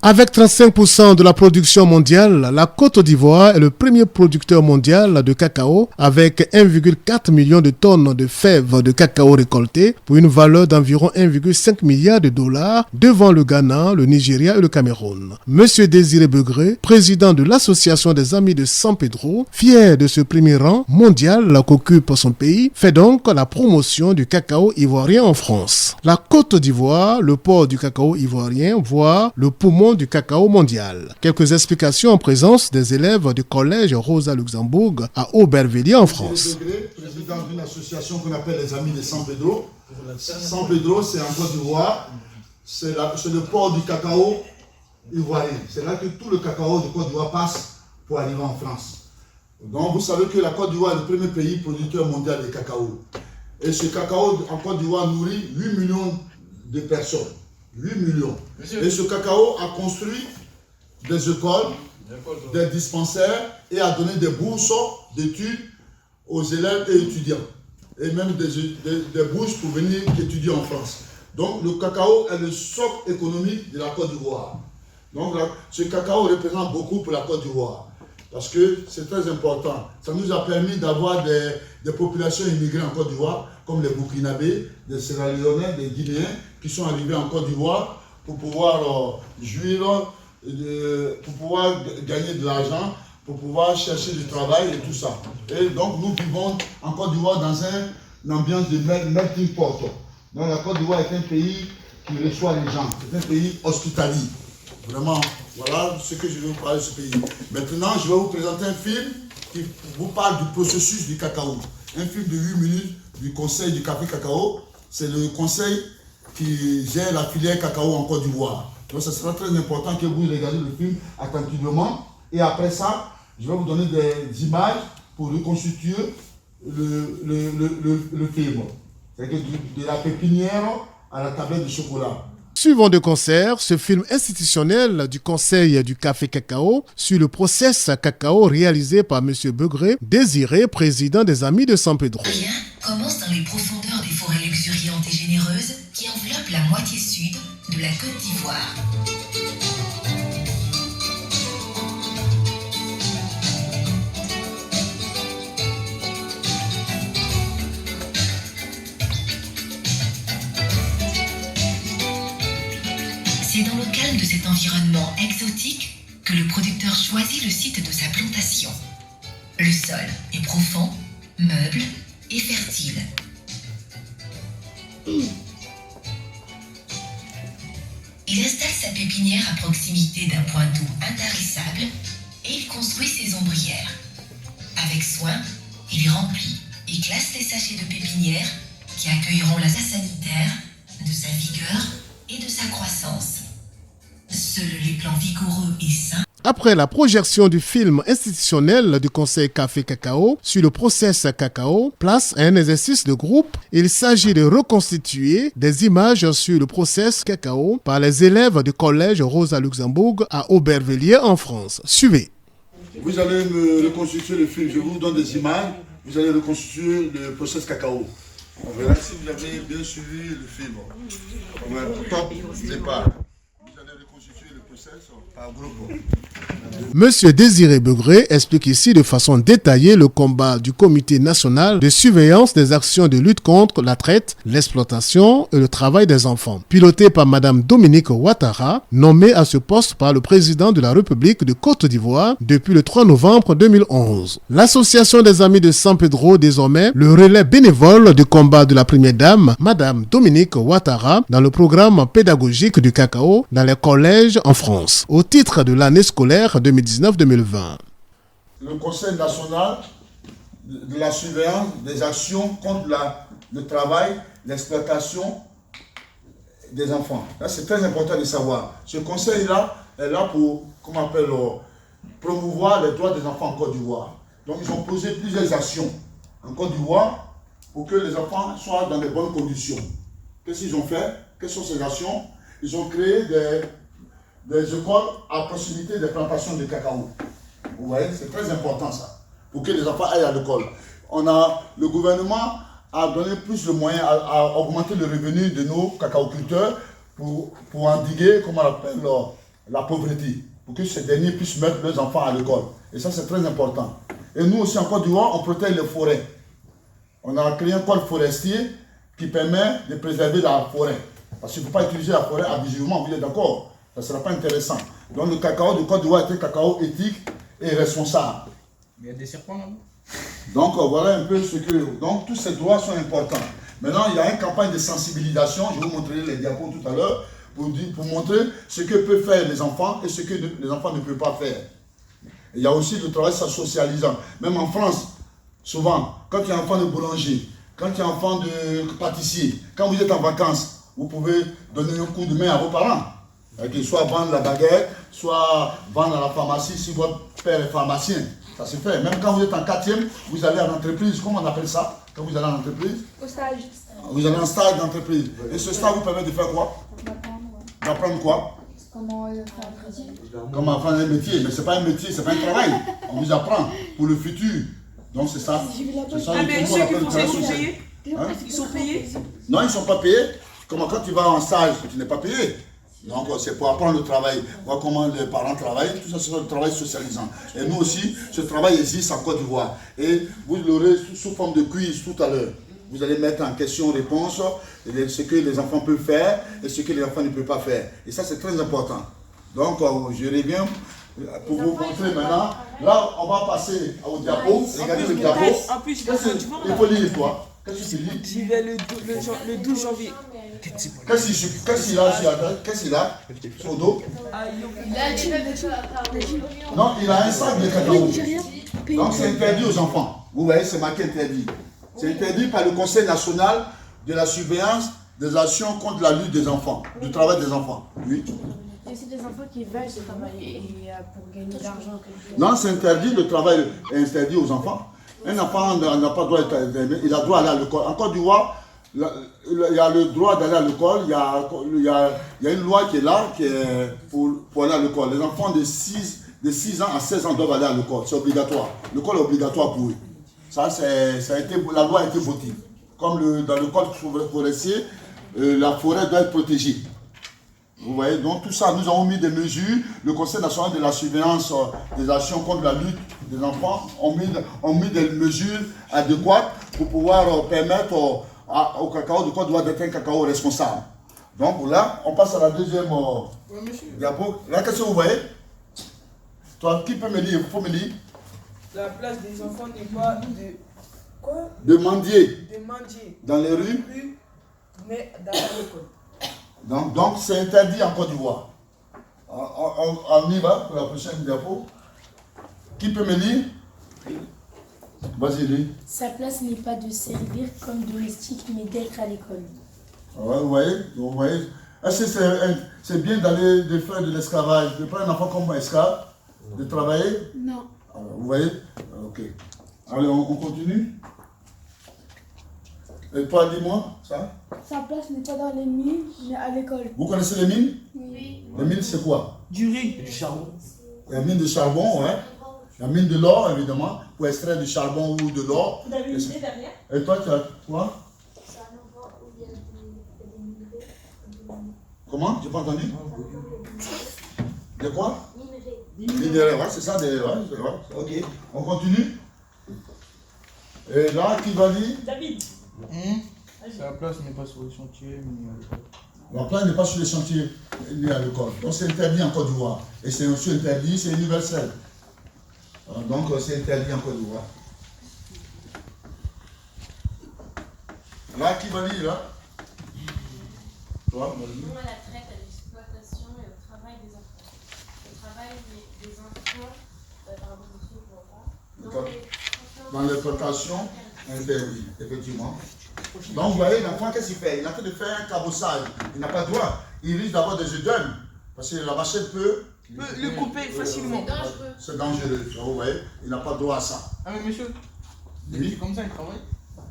Avec 35% de la production mondiale, la Côte d'Ivoire est le premier producteur mondial de cacao avec 1,4 million de tonnes de fèves de cacao récoltées pour une valeur d'environ 1,5 milliard de dollars devant le Ghana, le Nigeria et le Cameroun. Monsieur Désiré Begré, président de l'Association des Amis de San Pedro, fier de ce premier rang mondial qu'occupe son pays, fait donc la promotion du cacao ivoirien en France. La Côte d'Ivoire, le port du cacao ivoirien, voire le poumon du cacao mondial. Quelques explications en présence des élèves du collège Rosa Luxembourg à Aubervilliers en France. Degré, président d'une association qu'on appelle les Amis de San Pedro. San Pedro, c'est en Côte d'Ivoire. C'est le port du cacao ivoirien. C'est là que tout le cacao de Côte d'Ivoire passe pour arriver en France. Donc vous savez que la Côte d'Ivoire est le premier pays producteur mondial de cacao. Et ce cacao en Côte d'Ivoire nourrit 8 millions de personnes. 8 millions. Et ce cacao a construit des écoles, des dispensaires et a donné des bourses d'études aux élèves et étudiants. Et même des bourses pour venir étudier en France. Donc le cacao est le socle économique de la Côte d'Ivoire. Donc ce cacao représente beaucoup pour la Côte d'Ivoire. Parce que c'est très important. Ça nous a permis d'avoir des populations immigrées en Côte d'Ivoire, comme les Burkinabés, des Sierra-Léonais, des Guinéens, qui sont arrivés en Côte d'Ivoire pour pouvoir jouir, pour pouvoir gagner de l'argent, pour pouvoir chercher du travail et tout ça. Et donc nous vivons en Côte d'Ivoire dans une ambiance de melting pot. Donc la Côte d'Ivoire est un pays qui reçoit les gens, c'est un pays hospitalier. Vraiment, voilà ce que je vais vous parler de ce pays. Maintenant, je vais vous présenter un film qui vous parle du processus du cacao. Un film de 8 minutes du Conseil du café cacao. C'est le conseil qui gère la filière cacao en Côte d'Ivoire. Donc, ce sera très important que vous regardez le film attentivement. Et après ça, je vais vous donner des images pour reconstituer le film. C'est-à-dire de la pépinière à la tablette de chocolat. Suivant de concert, ce film institutionnel du Conseil du café cacao sur le process cacao réalisé par M. Begré, Désiré, président des Amis de San Pedro. Rien commence dans les profondeurs des forêts luxuriantes et généreuses qui enveloppent la moitié sud de la Côte d'Ivoire. C'est dans le calme de cet environnement exotique que le producteur choisit le site de sa plantation. Le sol est profond, meuble et fertile. Il installe sa pépinière à proximité d'un point d'eau intarissable et il construit ses ombrières. Avec soin, il remplit et classe les sachets de pépinière qui accueilleront la sanitaire de sa vigueur et de sa croissance. Seuls les plants vigoureux et sains. Après la projection du film institutionnel du Conseil Café Cacao sur le process cacao, place à un exercice de groupe. Il s'agit de reconstituer des images sur le process cacao par les élèves du collège Rosa Luxembourg à Aubervilliers en France. Suivez. Vous allez me reconstituer le film. Je vous donne des images. Vous allez reconstituer le process cacao. On verra si vous avez bien suivi le film. Top départ. Vous allez reconstituer le process par groupe. Monsieur Désiré Begré explique ici de façon détaillée le combat du Comité national de surveillance des actions de lutte contre la traite, l'exploitation et le travail des enfants, piloté par Madame Dominique Ouattara, nommée à ce poste par le président de la République de Côte d'Ivoire depuis le 3 novembre 2011. L'association des Amis de San Pedro, désormais le relais bénévole du combat de la première dame, Madame Dominique Ouattara, dans le programme pédagogique du cacao dans les collèges en France, au titre de l'année scolaire 2019-2020. Le Conseil national de la surveillance des actions contre le travail, l'exploitation des enfants. Là, c'est très important de savoir. Ce conseil-là est là pour, promouvoir les droits des enfants en Côte d'Ivoire. Donc, ils ont posé plusieurs actions en Côte d'Ivoire pour que les enfants soient dans de bonnes conditions. Qu'est-ce qu'ils ont fait? Quelles sont ces actions? Ils ont créé des écoles à proximité des plantations de cacao. Vous voyez, c'est très important ça, pour que les enfants aillent à l'école. Le gouvernement a donné plus de moyens à augmenter le revenu de nos cacaoculteurs pour endiguer, comment on appelle, la pauvreté, pour que ces derniers puissent mettre leurs enfants à l'école. Et ça, c'est très important. Et nous aussi, en Côte d'Ivoire, on protège les forêts. On a créé un code forestier qui permet de préserver la forêt. Parce qu'il ne faut pas utiliser la forêt abusivement, vous êtes d'accord? Ça ne sera pas intéressant. Donc le cacao de Côte d'Ivoire est un cacao éthique et responsable. Il y a des serpents là. Donc voilà un peu ce que... Donc tous ces droits sont importants. Maintenant, il y a une campagne de sensibilisation. Je vous montrerai les diapos tout à l'heure pour montrer ce que peuvent faire les enfants et ce que les enfants ne peuvent pas faire. Il y a aussi le travail socialisant. Même en France, souvent, quand il y a un enfant de boulanger, quand il y a un enfant de pâtissier, quand vous êtes en vacances, vous pouvez donner un coup de main à vos parents. Soit vendre la baguette, soit vendre à la pharmacie si votre père est pharmacien. Ça se fait. Même quand vous êtes en 4e, vous allez à l'entreprise. Comment on appelle ça? Quand vous allez en entreprise? Au stage. Vous allez en stage d'entreprise. Et ce stage vous permet de faire quoi? D'apprendre quoi? Comment faire un métier. Comment apprendre un métier. Mais ce n'est pas un métier, ce n'est pas un travail. On vous apprend pour le futur. Donc c'est ça. C'est ça mais ceux qui font ça, ils sont payés? Hein? Ils sont payés? Non, ils ne sont pas payés. Comment quand tu vas en stage, tu n'es pas payé. Donc c'est pour apprendre le travail, voir comment les parents travaillent, tout ça c'est un travail socialisant. Et nous aussi, ce travail existe en Côte d'Ivoire. Et vous l'aurez sous forme de quiz tout à l'heure. Vous allez mettre en question-réponse ce que les enfants peuvent faire et ce que les enfants ne peuvent pas faire. Et ça c'est très important. Donc je reviens pour vous montrer maintenant. Là, on va passer au diapo. Regardez le diapo. En plus, Il faut lire toi. Qu'est-ce que tu lis? j'y vais le 12 janvier. Qu'est-ce qu'il a sur la tête? Qu'est-ce qu'il a sur le dos? Non, il a un sac de cacao. Donc c'est interdit aux enfants. Vous voyez, c'est marqué interdit. C'est interdit par le Conseil national de la surveillance des actions contre la lutte des enfants, du travail des enfants. Oui. Et c'est des enfants qui veulent travailler pour gagner de l'argent. Non, c'est interdit, le travail est interdit aux enfants. Un enfant n'a pas droit d'être, il a droit d'aller à l'école. En Côte d'Ivoire, il y a le droit d'aller à l'école, il y a une loi qui est là qui est pour aller à l'école. Les enfants de 6 ans à 16 ans doivent aller à l'école, c'est obligatoire. L'école est obligatoire pour eux. Ça a été, la loi a été votée. Comme dans le code forestier, la forêt doit être protégée. Vous voyez, donc tout ça, nous avons mis des mesures. Le Conseil national de la surveillance des actions contre la lutte des enfants ont mis des mesures adéquates pour pouvoir permettre au cacao de Côte d'Ivoire d'être un cacao responsable. Donc là, on passe à la deuxième diapo. Là, qu'est-ce que vous voyez? Toi, qui peut me lire? Il faut me lire. La place des enfants n'est pas de... Quoi? De mendier De mendier. dans les rues. Mais dans l'école. Donc c'est interdit en Côte d'Ivoire. On y va pour la prochaine diapo. Qui peut me lire? Vas-y, lis. Sa place n'est pas de servir comme domestique, mais d'être à l'école. Ouais, vous voyez. Est-ce que c'est bien d'aller de faire de l'esclavage, de prendre un enfant comme esclave, de travailler? Non. Alors, vous voyez? Ok. Allez, on continue. Et toi, dis-moi ça. Sa place n'est pas dans les mines, mais à l'école. Vous connaissez les mines? Oui. Les mines, c'est quoi? Du riz. Du charbon. La mine de charbon, ouais. La mine de l'or, évidemment, pour extraire du charbon ou de l'or. Vous avez une idée derrière? Et toi, tu as quoi? C'est un endroit où il y a des minerais. Comment? J'ai pas entendu? De quoi? Minerais. Minerais, ouais, c'est ça, ouais. Ok, on continue. Et là, qui va dire? David. Sa place n'est pas sur le chantier, mais à l'école. La place n'est pas sur les chantiers ni à l'école. Donc c'est interdit en Côte d'Ivoire. Et c'est aussi interdit, c'est universel. Donc c'est interdit en Côte d'Ivoire. Là, qui va lire là? Toi, vas-y. Non à la traite, à l'exploitation et au travail des enfants. Le travail des enfants, pardon, monsieur, je vois pas. Dans l'exploitation, interdit, effectivement. Donc vous voyez, l'enfant, qu'est-ce qu'il fait? Il a fait de faire un cabossage. Il n'a pas le droit. Il risque d'avoir des œdèmes. Parce que la machette peut Le couper facilement. c'est dangereux. Vous voyez, il n'a pas le droit à ça. Ah mais monsieur, des Oui. petits comme ça ils travaillent.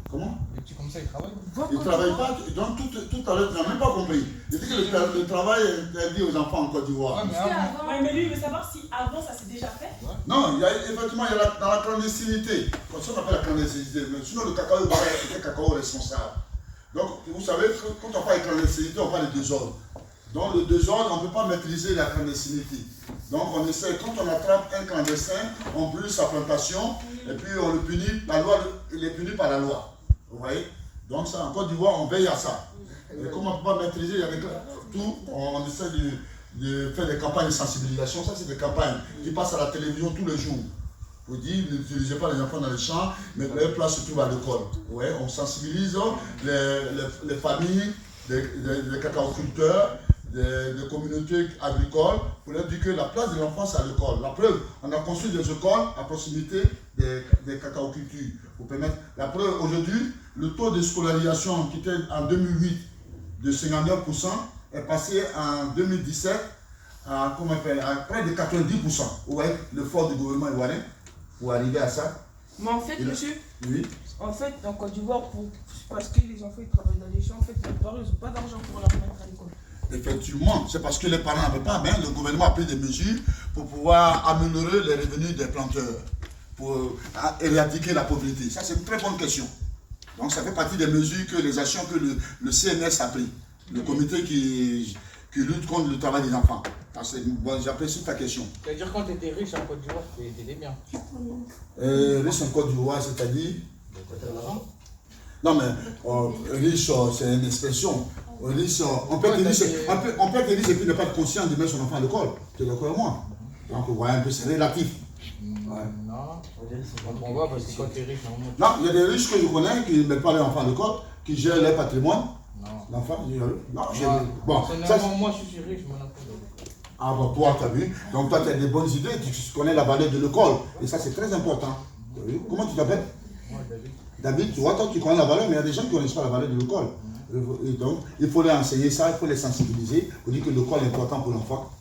Comment? Des petits comme ça ils travaillent. Il ne travaille pas. Donc tout à l'heure, tu n'as même pas compris. Il dit que le travail est interdit aux enfants en Côte d'Ivoire. Ouais, mais avant, Ouais, mais lui, il veut savoir si avant ça s'est déjà fait. Non, effectivement, il y a dans la clandestinité. Comme ça, on appelle la clandestinité. Mais sinon, le cacao est un cacao responsable. Donc, vous savez, quand on parle de clandestinité, on parle de désordre. Dans le désordre, on ne peut pas maîtriser la clandestinité. Donc on essaie, quand on attrape un clandestin, on brûle sa plantation et puis on le punit, la loi, il est puni par la loi. Vous voyez? Donc ça, en Côte d'Ivoire, on veille à ça. Et comme on ne peut pas maîtriser avec tout, on essaie de faire des campagnes de sensibilisation. Ça, c'est des campagnes qui passent à la télévision tous les jours. Vous dites, n'utilisez pas les enfants dans les champs, mais leur place se trouve à l'école. Ouais, on sensibilise les familles, les cacaoculteurs, des communautés agricoles, pour leur dire que la place de l'enfant, c'est à l'école. La preuve, on a construit des écoles à proximité des cacaocultures. Pour permettre, la preuve, aujourd'hui, le taux de scolarisation qui était en 2008 de 59% est passé en 2017 à près de 90%. Vous voyez l'effort du gouvernement ivoirien pour arriver à ça. Mais en fait, monsieur, oui. En fait, en Côte d'Ivoire, parce que les enfants ils travaillent dans les champs, en fait, les parents ils n'ont pas d'argent pour leur mettre à l'école. Effectivement, c'est parce que les parents n'avaient pas, mais le gouvernement a pris des mesures pour pouvoir améliorer les revenus des planteurs, pour éradiquer la pauvreté. Ça, c'est une très bonne question. Donc, ça fait partie des mesures que les actions que le CNS a prises, le comité qui lutte contre le travail des enfants. Bon, j'apprécie ta question. C'est-à-dire quand tu étais riche en Côte d'Ivoire, tu étais bien. Riche en Côte d'Ivoire, c'est-à-dire non, mais riche, c'est une expression. Riche, on peut être riche et puis ne pas être conscient de mettre son enfant à l'école. Tu es d'accord avec moi? Donc, vous voyez un peu, c'est relatif. Ouais. Non, on va parce que quand tu es riche, normalement. Non, il y a des riches que je connais qui ne mettent pas leurs enfants à l'école, qui gèrent leur patrimoine. Non. L'enfant, non, bon, ça, moi, je suis riche, mon enfant. Ah, bon, toi, tu as vu. Donc, toi, tu as des bonnes idées, tu connais la valeur de l'école. Et ça, c'est très important. Comment tu t'appelles? Moi, David. David, tu vois, toi, tu connais la valeur, mais il y a des gens qui ne connaissent pas la valeur de l'école. Et donc, il faut leur enseigner ça, il faut les sensibiliser pour dire que l'école est important pour l'enfant.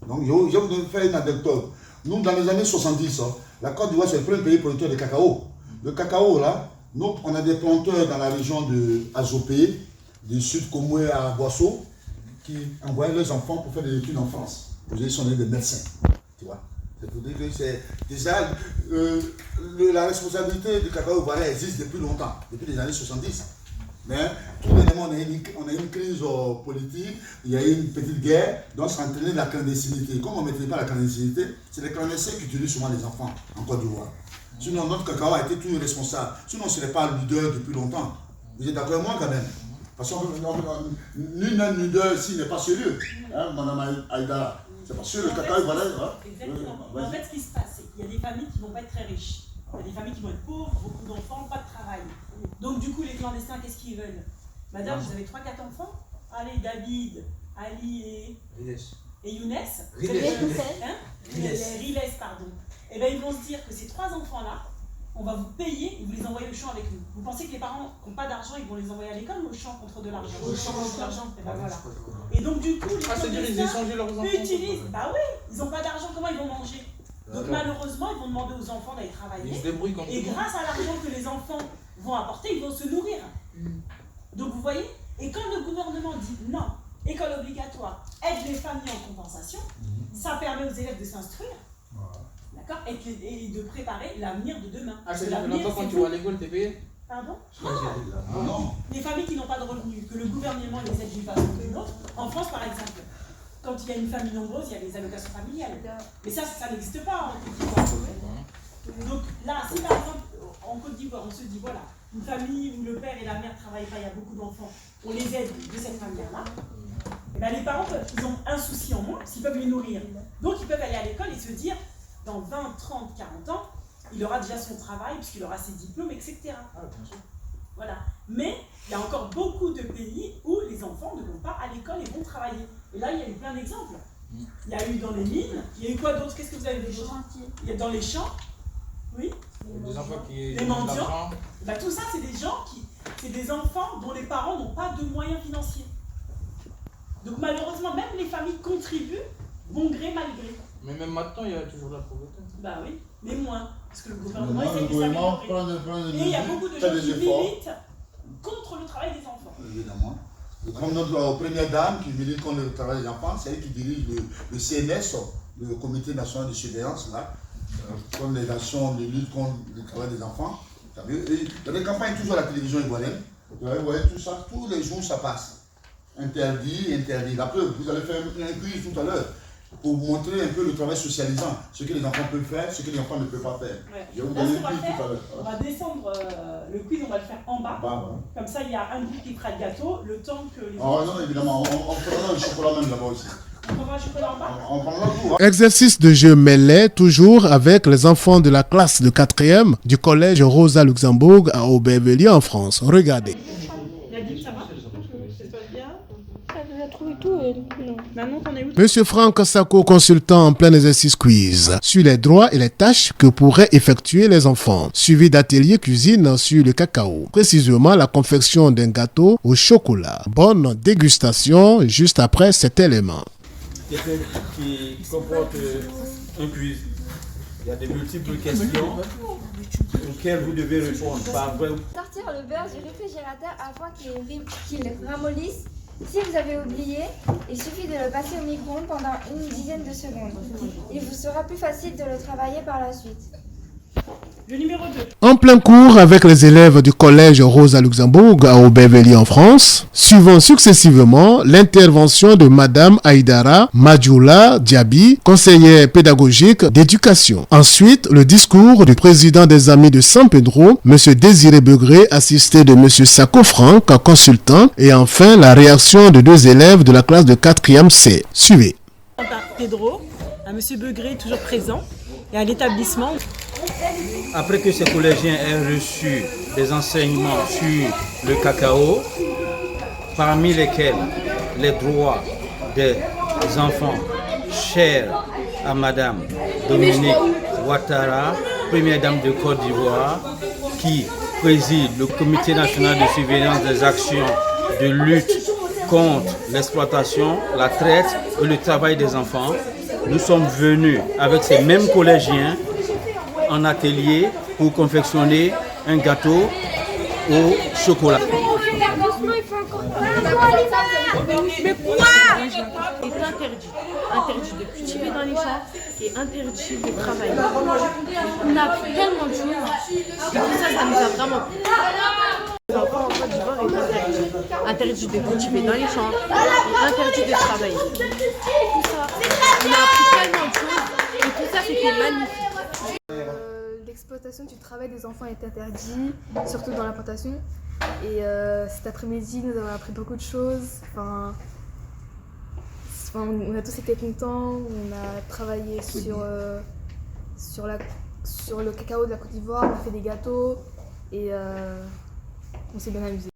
Donc, je vais vous faire une anecdote. Nous, dans les années 70, la Côte d'Ivoire, c'est le premier pays producteur de cacao. Le cacao, là, nous, on a des planteurs dans la région de Azopé, du sud Komoué à Boisseau, qui envoyaient leurs enfants pour faire des études en France. Aujourd'hui, ils sont des médecins. Tu vois. C'est pour dire que c'est déjà la responsabilité du cacao ivoirien existe depuis longtemps, depuis les années 70. Mais tout dernièrement, on a une crise politique, il y a eu une petite guerre, donc ça a entraîné la clandestinité. Comme on ne maîtrise pas la clandestinité, c'est les clandestins qui utilisent souvent les enfants en Côte d'Ivoire. Sinon, notre cacao a été toujours responsable. Sinon, on ne serait pas leader depuis longtemps. Vous êtes d'accord avec moi quand même? Parce que nul leader s'il n'est pas sérieux. Hein, Madame Aïda, c'est parce que le cacao ivoirien. Exactement. En fait, ce qui se passe, c'est qu'il y a des familles qui ne vont pas être très riches. Il y a des familles qui vont être pauvres, beaucoup d'enfants, pas de travail. Donc du coup, les clandestins, qu'est-ce qu'ils veulent? Madame, vous avez 3-4 enfants? Allez, David, Ali et Younes. Riles, pardon. Et bien, ils vont se dire que ces 3 enfants-là, on va vous payer et vous les envoyez au champ avec nous. Vous pensez que les parents qui n'ont pas d'argent, ils vont les envoyer à l'école ou au champ contre de l'argent? Au champ contre de l'argent, et ben voilà. Et donc du coup, les clandestins utilisent, bah oui, ils n'ont pas d'argent, comment ils vont manger? Donc malheureusement, ils vont demander aux enfants d'aller travailler. Et grâce à l'argent que les enfants vont apporter, ils vont se nourrir. Donc vous voyez, et quand le gouvernement dit non, école obligatoire, aide les familles en compensation, ça permet aux élèves de s'instruire. D'accord? Et de préparer l'avenir de demain. Ah, c'est l'avenir quand tu vas à l'école, t'es payé? Pardon? Non. Les familles qui n'ont pas de revenus, que le gouvernement les aide d'une façon ou d'une autre. En France, par exemple, quand il y a une famille nombreuse, il y a les allocations familiales. Mais ça n'existe pas en Côte d'Ivoire. Donc là, si par exemple, en Côte d'Ivoire, on se dit, voilà, une famille où le père et la mère ne travaillent pas, il y a beaucoup d'enfants, on les aide de cette manière-là, et bien les parents, ils ont un souci en moins, parce qu'ils peuvent les nourrir. Donc ils peuvent aller à l'école et se dire, dans 20, 30, 40 ans, il aura déjà son travail, puisqu'il aura ses diplômes, etc. Voilà. Mais il y a encore beaucoup de pays où les enfants ne vont pas à l'école et vont travailler. Et là, il y a eu plein d'exemples. Il y a eu dans les mines, il y a eu quoi d'autre? Qu'est-ce que vous avez vu d'autre? Il y a dans les champs, oui. Des enfants qui... Les mendiants. Bah, tout ça, c'est des gens qui... C'est des enfants dont les parents n'ont pas de moyens financiers. Donc malheureusement, même les familles contribuent, bon gré, mal gré. Mais même maintenant, il y a toujours de la pauvreté. Bah oui, mais moins. Parce que le gouvernement essaie de s'améliorer. Et il y a beaucoup de gens qui militent contre le travail des enfants. Évidemment. Comme notre première dame qui milite contre le travail des enfants, c'est elle qui dirige le CNS, le Comité national de surveillance, là, comme les nations de lutte contre le travail des enfants. Il y a des campagnes toujours à la télévision ivoirienne. Vous voyez tout ça, tous les jours ça passe. Interdit. La preuve, vous allez faire un quiz tout à l'heure pour vous montrer un peu le travail socialisant, ce que les enfants peuvent faire, ce que les enfants ne peuvent pas faire. Ouais. Je vais vous Là, donner ce un qu'on va quiz tout à faire, l'heure. on va descendre le quiz, on va le faire en bas. Comme ça, il y a un groupe qui fera le gâteau, le temps que les Oh non, évidemment, on prendra le chocolat même là-bas aussi. On prendra le chocolat en bas. On prendra tout. Exercice de jeu mêlé, toujours avec les enfants de la classe de 4e du collège Rosa Luxembourg à Aubervilliers en France. Regardez. Nadine, ça va? Ça se passe bien? Elle a trouvé tout et non. Maintenant qu'on est où? Monsieur Franck Sako, consultant en plein exercice quiz sur les droits et les tâches que pourraient effectuer les enfants, suivi d'ateliers cuisine sur le cacao, précisément la confection d'un gâteau au chocolat. Bonne dégustation juste après cet élément. Qui comporte un quiz. Il y a des multiples questions auxquelles vous devez répondre par vrai. Sortir le beurre du réfrigérateur afin qu'il ramollisse. Si vous avez oublié, il suffit de le passer au micro-ondes pendant une dizaine de secondes. Il vous sera plus facile de le travailler par la suite. Le numéro 2. En plein cours avec les élèves du collège Rosa Luxembourg à Aubervilliers en France, suivant successivement l'intervention de Madame Aïdara Madjoula Diaby, conseillère pédagogique d'éducation. Ensuite, le discours du président des Amis de San Pedro, Monsieur Désiré Begré, assisté de Monsieur Sako Franck, consultant, et enfin la réaction de 2 élèves de la classe de 4e C. Suivez. À Pedro, à Monsieur Begré, toujours présent, et à l'établissement. Après que ces collégiens aient reçu des enseignements sur le cacao, parmi lesquels les droits des enfants chers à Madame Dominique Ouattara, première dame de Côte d'Ivoire, qui préside le Comité national de surveillance des actions de lutte contre l'exploitation, la traite et le travail des enfants, nous sommes venus avec ces mêmes collégiens en atelier pour confectionner un gâteau au chocolat. Mais quoi? Est interdit de cultiver dans les champs et interdit de travailler. On a appris tellement de choses et tout ça, ça nous a vraiment plu. Les enfants en Côte d'Ivoire est interdit de cultiver dans les champs et interdit de travailler. Tout ça, on a appris tellement de choses et tout ça, c'était magnifique. L'exploitation du travail des enfants est interdite, surtout dans la plantation. Et cet après-midi, nous avons appris beaucoup de choses. On a tous été contents. On a travaillé sur le cacao de la Côte d'Ivoire. On a fait des gâteaux et on s'est bien amusé.